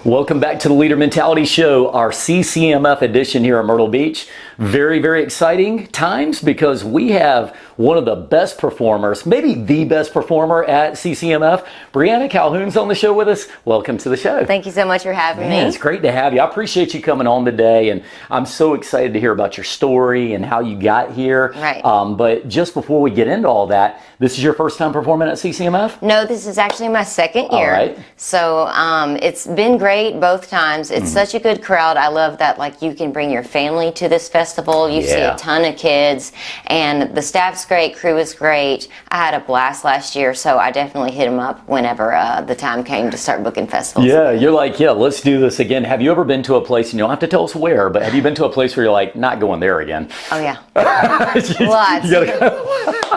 Welcome back to the Leader Mentality Show, our CCMF edition here at Myrtle Beach. Very, very exciting times because we have one of the best performers, maybe the best performer at CCMF. Briana Calhoun's on the show with us. Welcome to the show. Thank you so much for having me. It's great to have you. I appreciate you coming on today, and I'm so excited to hear about your story and how you got here. Right. But just before we get into all that, this is your first time performing at CCMF? No, this is actually my second year. All right. So it's been great both times. It's such a good crowd. I love that you can bring your family to this festival. You see a ton of kids, and the staff's great, crew is great. I had a blast last year, so I definitely hit them up whenever the time came to start booking festivals. Yeah, you're like, let's do this again. Have you ever been to a place, and you don't have to tell us where, but have you been to a place where you're like, not going there again? Oh yeah. Lots.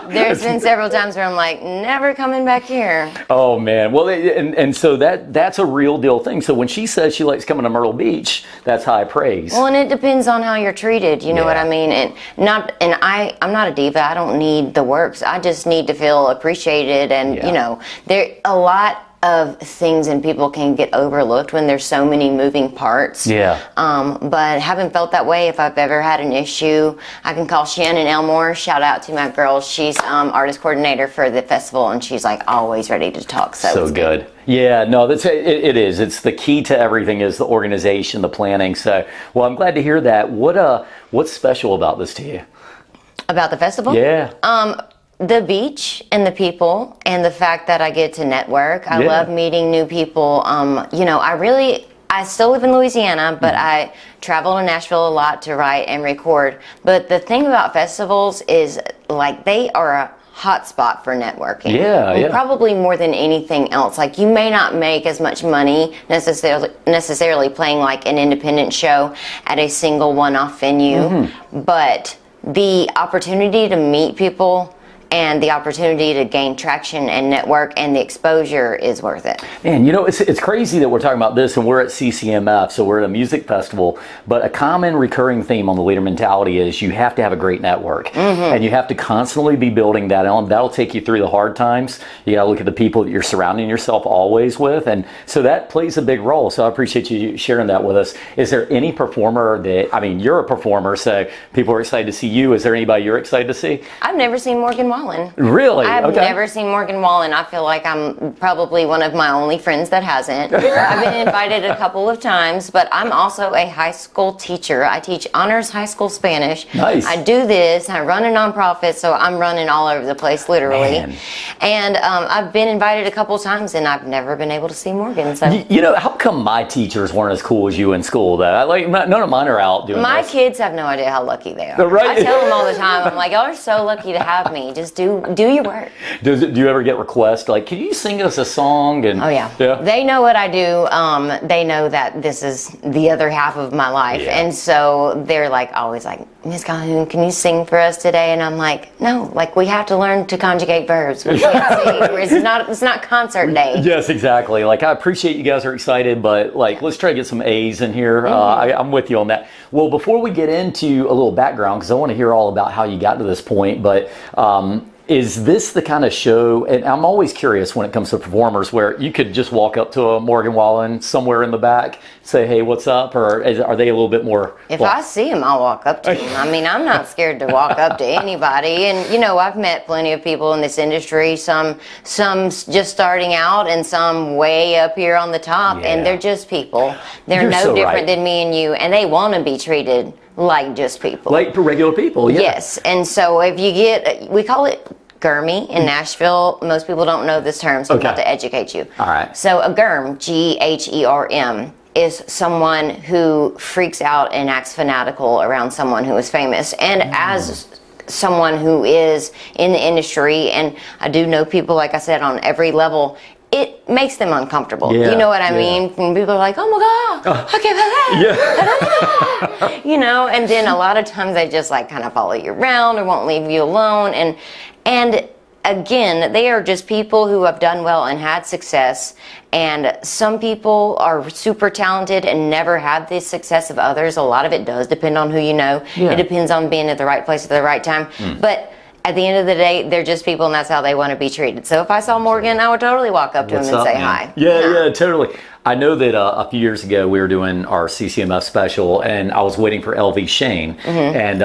There's been several times where I'm like, never coming back here. Oh man, well, and so that's a real deal thing. So when she says she likes coming to Myrtle Beach, that's high praise. Well, and it depends on how you're treated. You know what I mean? And I'm not a diva. I don't need the works. I just need to feel appreciated. And you know, there a lot of things and people can get overlooked when there's so many moving parts. But haven't felt that way. If I've ever had an issue, I can call Shannon Elmore. Shout out to my girl. She's artist coordinator for the festival, and she's like always ready to talk. So good. Yeah, no, it is. It's the key to everything is the organization, the planning. So, well, I'm glad to hear that. What's special about this to you? About the festival? Yeah. The beach and the people and the fact that I get to network. I love meeting new people. You know, I still live in Louisiana, but I travel to Nashville a lot to write and record. But the thing about festivals is they are a hot spot for networking. Probably more than anything else. You may not make as much money necessarily playing an independent show at a single one-off venue, but the opportunity to meet people and the opportunity to gain traction and network and the exposure is worth it. Man, you know, it's crazy that we're talking about this and we're at CCMF, so we're at a music festival, but a common recurring theme on the Leader Mentality is you have to have a great network. And you have to constantly be building that on. That'll take you through the hard times. You gotta look at the people that you're surrounding yourself always with, and so that plays a big role. So I appreciate you sharing that with us. Is there any performer you're a performer, so people are excited to see you. Is there anybody you're excited to see? I've never seen Morgan Wallen. Really? I've never seen Morgan Wallen. I feel like I'm probably one of my only friends that hasn't. I've been invited a couple of times, but I'm also a high school teacher. I teach honors high school Spanish. Nice. I do this. I run a nonprofit, so I'm running all over the place, literally. Man. And I've been invited a couple of times, and I've never been able to see Morgan. So you know, how come my teachers weren't as cool as you in school? Though, none of mine are out doing my this. kids have no idea how lucky they are. Right? I tell them all the time. I'm like, y'all are so lucky to have me. Just do your work. Do you ever get requests can you sing us a song? And oh yeah. They know what I do. They know that this is the other half of my life, and so they're always like, Miss Calhoun, can you sing for us today? And I'm like, no, we have to learn to conjugate verbs. We can't sing. It's not concert day. Yes, exactly. I appreciate you guys are excited, but let's try to get some A's in here. I'm with you on that. Well, before we get into a little background, because I want to hear all about how you got to this point, but is this the kind of show, and I'm always curious when it comes to performers, where you could just walk up to a Morgan Wallen somewhere in the back, say, hey, what's up? Or are they a little bit more? If I see him, I'll walk up to him. I mean, I'm not scared to walk up to anybody. And, you know, I've met plenty of people in this industry, some just starting out and some way up here on the top. And they're just people. They're no different than me and you. And they want to be treated like just people. Like regular people, Yes. And so if you we call it Gurmy in Nashville. Most people don't know this term, so I'm about to educate you. All right. So a Gurm, Gherm, is someone who freaks out and acts fanatical around someone who is famous. And as someone who is in the industry, and I do know people, like I said, on every level, it makes them uncomfortable. You know what I mean? When people are like, oh my God, okay, you know, and then a lot of times they just kind of follow you around or won't leave you alone. And again, they are just people who have done well and had success. And some people are super talented and never have the success of others. A lot of it does depend on who you know. It depends on being at the right place at the right time. But at the end of the day, they're just people, and that's how they want to be treated. So if I saw Morgan, I would totally walk up to him and say hi. Yeah, totally. I know that a few years ago we were doing our CCMF special, and I was waiting for LV Shane, and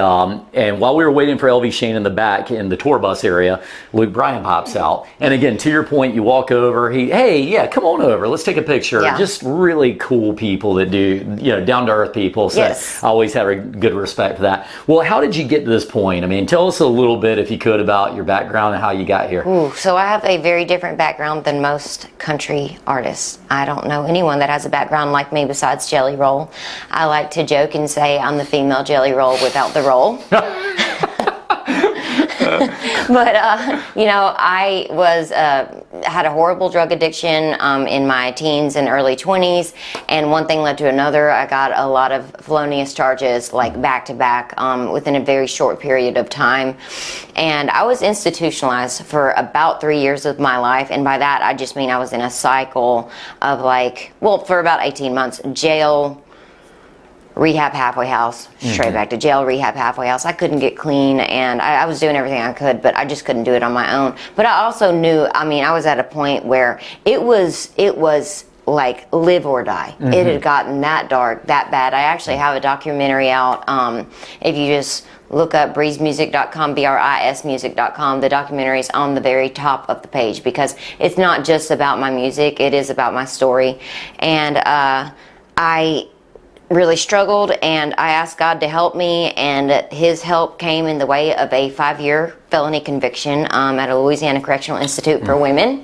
while we were waiting for LV Shane in the back in the tour bus area, Luke Bryan pops out, and again, to your point, you walk over, hey, yeah, come on over, let's take a picture. Yeah. Just really cool people that do, down to earth people. So Yes. I always have a good respect for that. Well, how did you get to this point? I mean, tell us a little bit, if you could, about your background and how you got here. Ooh, so I have a very different background than most country artists. I don't know anyone that has a background like me besides Jelly Roll. I like to joke and say I'm the female Jelly Roll without the roll. But I was had a horrible drug addiction in my teens and early 20s, and one thing led to another. I got a lot of felonious charges, like back to back, within a very short period of time, and I was institutionalized for about 3 years of my life. And by that, I just mean I was in a cycle of for about 18 months, jail, rehab, halfway house, straight back to jail, rehab, halfway house. I couldn't get clean, and I was doing everything I could, but I just couldn't do it on my own. But I also knew, I was at a point where it was like live or die. It had gotten that dark, that bad. I actually have a documentary out. If you just look up breezemusic.com, BRISmusic.com, the documentary is on the very top of the page, because it's not just about my music, it is about my story. And I really struggled, and I asked God to help me, and his help came in the way of a 5-year felony conviction at a Louisiana Correctional Institute for Women.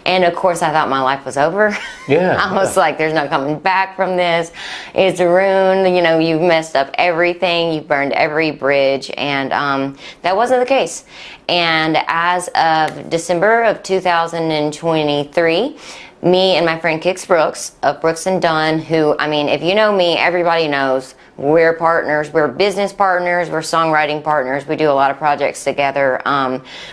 And of course I thought my life was over. I was like, there's no coming back from this. It's ruined, you've messed up everything, you've burned every bridge. And that wasn't the case. And as of December of 2023, me and my friend Kix Brooks of Brooks and Dunn, who, if you know me, everybody knows we're partners, we're business partners, we're songwriting partners, we do a lot of projects together.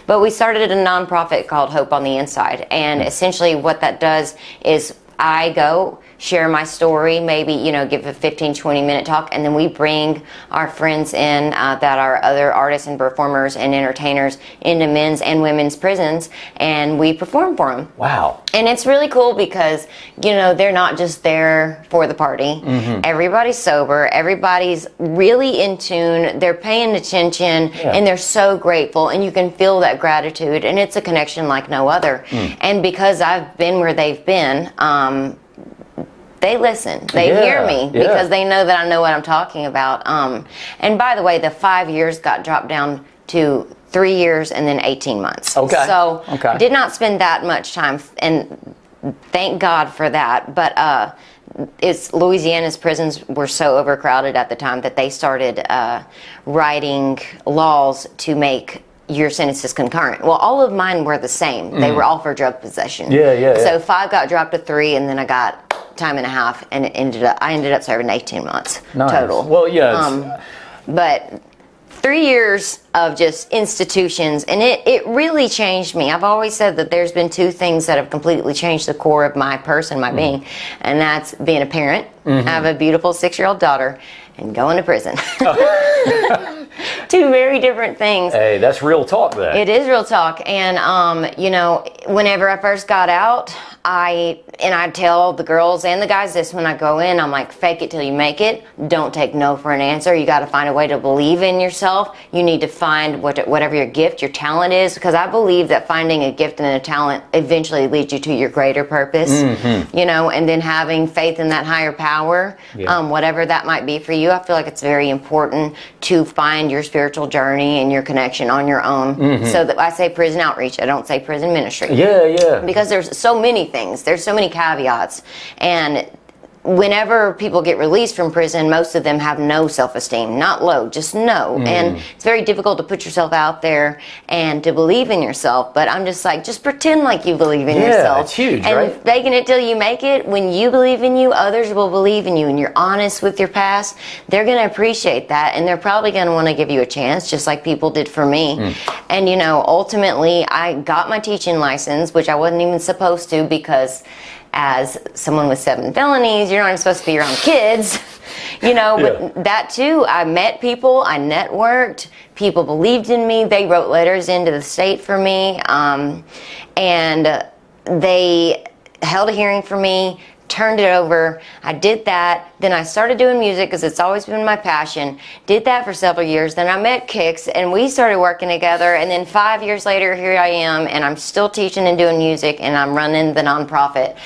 But we started a nonprofit called Hope on the Inside. And essentially what that does is I go share my story, maybe, give a 15, 20-minute talk, and then we bring our friends in that are other artists and performers and entertainers into men's and women's prisons, and we perform for them. Wow. And it's really cool because, they're not just there for the party. Everybody's sober, everybody's really in tune, they're paying attention, and they're so grateful, and you can feel that gratitude, and it's a connection like no other. And because I've been where they've been, they listen. They hear me because they know that I know what I'm talking about. And by the way, the 5 years got dropped down to 3 years and then 18 months. Okay. So did not spend that much time, and thank God for that. But Louisiana's prisons were so overcrowded at the time that they started writing laws to make your sentences concurrent. Well, all of mine were the same. They were all for drug possession. So 5 got dropped to 3, and then I got time and a half, and I ended up serving 18 months total. Well, but 3 years of just institutions, and it really changed me. I've always said that there's been 2 things that have completely changed the core of my person, my being, and that's being a parent. I have a beautiful 6-year-old daughter, and going to prison. 2 very different things. Hey, that's real talk then. It is real talk. And, whenever I first got out, I tell the girls and the guys this when I go in, I'm like, fake it till you make it. Don't take no for an answer. You got to find a way to believe in yourself. You need to find whatever your gift, your talent is, because I believe that finding a gift and a talent eventually leads you to your greater purpose, and then having faith in that higher power, whatever that might be for you. I feel like it's very important to find your spiritual journey and your connection on your own. So that I say prison outreach, I don't say prison ministry. Because there's so many things. There's so many caveats. And whenever people get released from prison, most of them have no self-esteem, not low, just no. And it's very difficult to put yourself out there and to believe in yourself. But I'm just like, just pretend like you believe in yourself. It's huge, and right? faking it till you make it. When you believe in you, others will believe in you, and you're honest with your past, they're going to appreciate that, and they're probably going to want to give you a chance, just like people did for me. And ultimately, I got my teaching license, which I wasn't even supposed to, because as someone with 7 felonies, you're not even supposed to be around kids, but that too, I met people, I networked, people believed in me, they wrote letters into the state for me, and they held a hearing for me, turned it over. I did that. Then I started doing music because it's always been my passion. Did that for several years. Then I met Kix and we started working together. And then 5 years later, here I am, and I'm still teaching and doing music, and I'm running the nonprofit.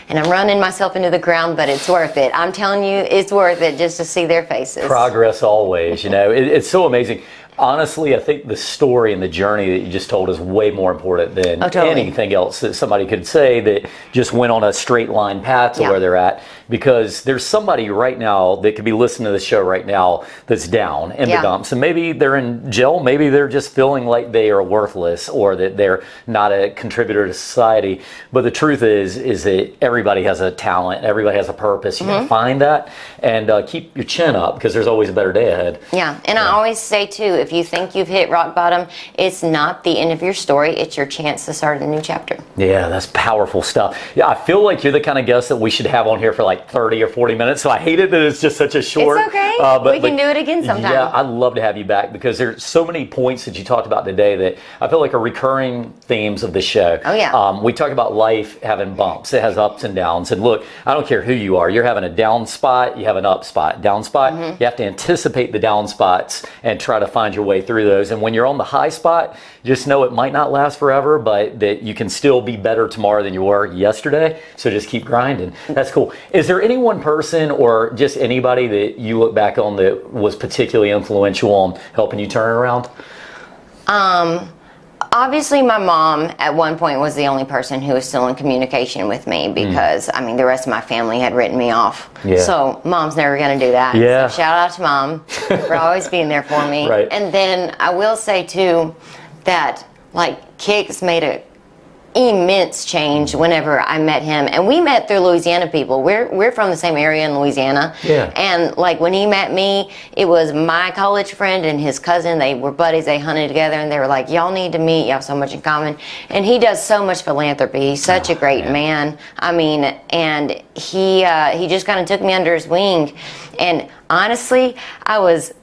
And I'm running myself into the ground, but it's worth it. I'm telling you, it's worth it just to see their faces. Progress always, it's so amazing. Honestly, I think the story and the journey that you just told is way more important than totally. anything else that somebody could say that just went on a straight line path to where they're at. Because there's somebody right now that could be listening to the show right now that's down in the dumps. And maybe they're in jail. Maybe they're just feeling like they are worthless or that they're not a contributor to society. But the truth is that everybody has a talent. Everybody has a purpose. You gotta find that and keep your chin up because there's always a better day ahead. Yeah, and I always say too, if you think you've hit rock bottom, it's not the end of your story. It's your chance to start a new chapter. Yeah, that's powerful stuff. Yeah, I feel like you're the kind of guest that we should have on here for like 30 or 40 minutes. So I hate it that it's just such a short. It's okay. We can do it again sometime. Yeah, I'd love to have you back because there's so many points that you talked about today that I feel like are recurring themes of the show. Oh, yeah. We talk about life having bumps. It has ups and downs. And look, I don't care who you are. You're having a down spot, you have an up spot. Down spot, you have to anticipate the down spots and try to find your way through those. And when you're on the high spot, just know it might not last forever, but that you can still be better tomorrow than you were yesterday. So just keep grinding. That's cool. Is there any one person or just anybody that you look back on that was particularly influential on helping you turn it around? Obviously, my mom at one point was the only person who was still in communication with me because, I mean, the rest of my family had written me off. Yeah. So mom's never going to do that. Yeah. So shout out to mom for always being there for me. Right. And then I will say, too, that, like, Kix made a immense change whenever I met him, and we met through Louisiana people. We're from the same area in Louisiana, and like when he met me, it was my college friend and his cousin. They were buddies. They hunted together, and they were like, "Y'all need to meet. You have so much in common." And he does so much philanthropy. He's such a great man. I mean, and he just kind of took me under his wing. And honestly, I was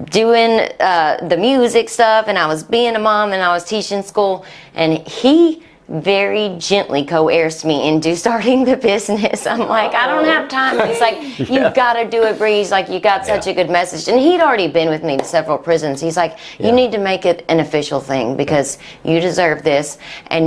doing the music stuff, and I was being a mom, and I was teaching school, and he very gently coerced me into starting the business. I'm like, I don't have time. He's like, you've got to do it, Bree. He's like, you got such a good message. And he'd already been with me to several prisons. He's like, you need to make it an official thing because you deserve this. And,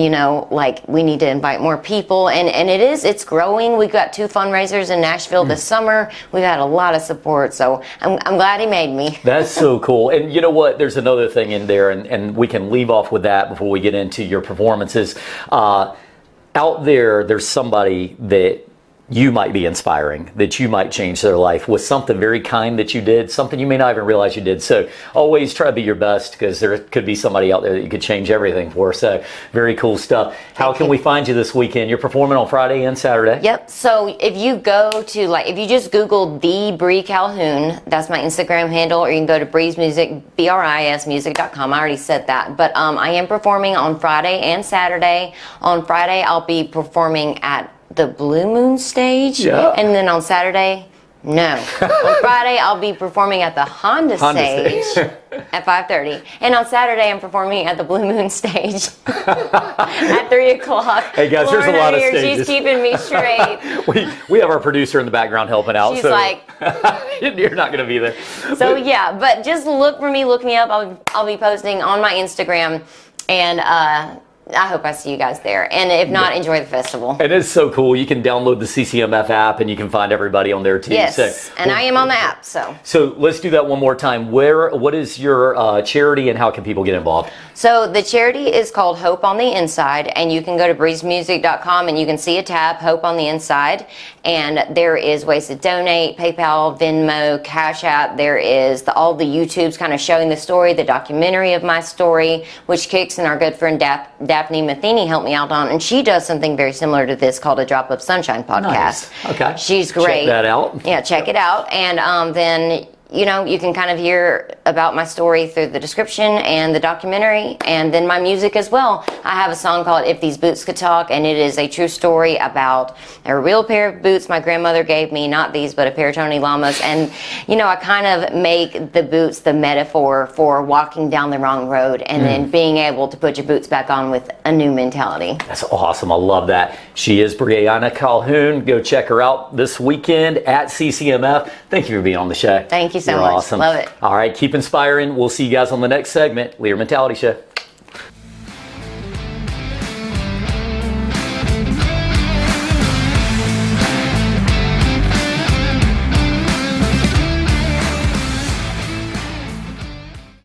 like, we need to invite more people. And it's growing. We've got 2 fundraisers in Nashville this summer. We've had a lot of support. So I'm glad he made me. That's so cool. And you know what? There's another thing in there, and we can leave off with that before we get into your performances. Out there's somebody that you might be inspiring, that you might change their life with something very kind that you did, something you may not even realize you did. So always try to be your best because there could be somebody out there that you could change everything for. So very cool stuff. How can we find you this weekend? You're performing on Friday and Saturday. Yep. So if you go to if you just Google the Bree Calhoun, that's my Instagram handle, or you can go to Bree's Music, BRISmusic.com. I already said that. But I am performing on Friday and Saturday. On Friday, I'll be performing at the Blue Moon stage, and then on Saturday, no. On Friday, I'll be performing at the Honda stage at 5:30, and on Saturday, I'm performing at the Blue Moon stage at 3 o'clock. Hey guys, there's a lot of stages. She's keeping me straight. we have our producer in the background helping out. She's so like, you're not going to be there. So yeah, but just look for me. Look me up. I'll be posting on my Instagram, and I hope I see you guys there. And if not, enjoy the festival. And it's so cool. You can download the CCMF app and you can find everybody on there too. Yes, and I am on the app. So let's do that one more time. What is your charity and how can people get involved? So the charity is called Hope on the Inside, and you can go to breezemusic.com and you can see a tab, Hope on the Inside, and there is ways to donate, PayPal, Venmo, Cash App. There is all the YouTubes kind of showing the story, the documentary of my story, which Kix and our good friend Daphne Matheny helped me out on, and she does something very similar to this called a Drop of Sunshine podcast. Nice. Okay. She's great. Check that out. Yeah, check it out. And then you know, you can kind of hear about my story through the description and the documentary, and then my music as well. I have a song called If These Boots Could Talk, and it is a true story about a real pair of boots my grandmother gave me, not these, but a pair of Tony Lamas. And, you know, I kind of make the boots the metaphor for walking down the wrong road and then being able to put your boots back on with a new mentality. That's awesome. I love that. She is Briana Calhoun. Go check her out this weekend at CCMF. Thank you for being on the show. Thank you so You're much. Awesome. Love it. All right, keep inspiring. We'll see you guys on the next segment, Leader Mentality Show.